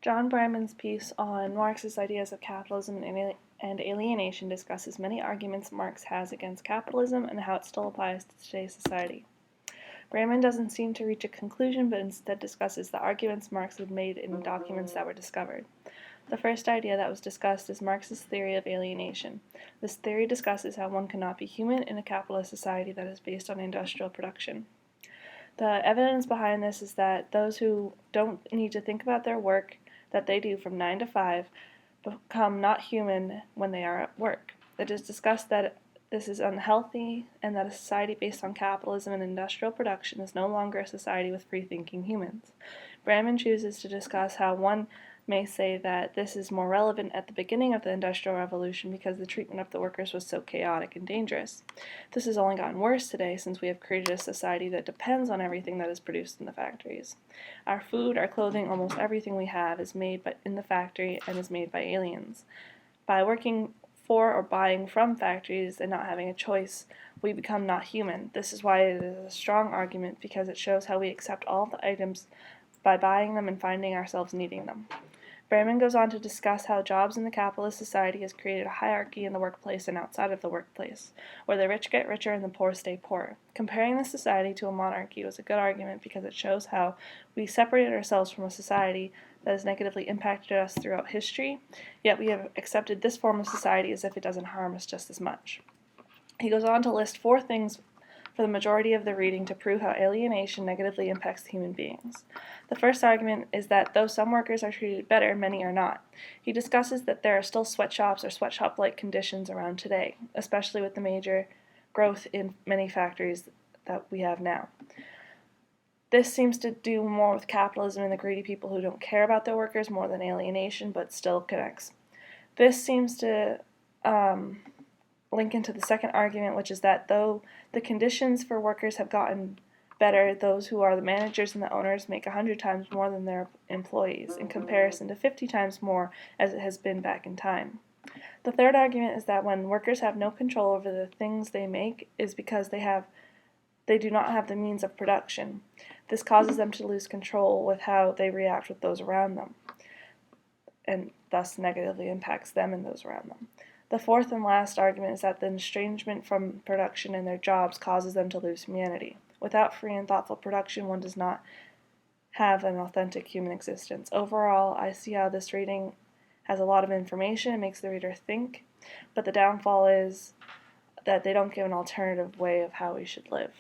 John Bramanns' piece on Marx's ideas of capitalism and alienation discusses many arguments Marx has against capitalism and how it still applies to today's society. Bramann doesn't seem to reach a conclusion, but instead discusses the arguments Marx had made in documents that were discovered. The first idea that was discussed is Marx's theory of alienation. This theory discusses how one cannot be human in a capitalist society that is based on industrial production. The evidence behind this is that those who don't need to think about their work that they do from 9 to 5 become not human when they are at work. It is discussed that this is unhealthy and that a society based on capitalism and industrial production is no longer a society with free-thinking humans. Bramann chooses to discuss how one may say that this is more relevant at the beginning of the Industrial Revolution because the treatment of the workers was so chaotic and dangerous. This has only gotten worse today since we have created a society that depends on everything that is produced in the factories. Our food, our clothing, almost everything we have is made in the factory and is made by aliens. By working for or buying from factories and not having a choice, we become not human. This is why it is a strong argument because it shows how we accept all the items by buying them and finding ourselves needing them. Bramann goes on to discuss how jobs in the capitalist society has created a hierarchy in the workplace and outside of the workplace, where the rich get richer and the poor stay poor. Comparing the society to a monarchy was a good argument because it shows how we separated ourselves from a society that has negatively impacted us throughout history, yet we have accepted this form of society as if it doesn't harm us just as much. He goes on to list 4 things for the majority of the reading to prove how alienation negatively impacts human beings. The first argument is that though some workers are treated better, many are not. He discusses that there are still sweatshops or sweatshop-like conditions around today, especially with the major growth in many factories that we have now. This seems to do more with capitalism and the greedy people who don't care about their workers more than alienation, but still connects. This seems to link into the second argument, which is that though the conditions for workers have gotten better, those who are the managers and the owners make 100 times more than their employees, in comparison to 50 times more as it has been back in time. The third argument is that when workers have no control over the things they make is because they do not have the means of production. This causes them to lose control with how they react with those around them, and thus negatively impacts them and those around them. The fourth and last argument is that the estrangement from production and their jobs causes them to lose humanity. Without free and thoughtful production, one does not have an authentic human existence. Overall, I see how this reading has a lot of information and makes the reader think, but the downfall is that they don't give an alternative way of how we should live.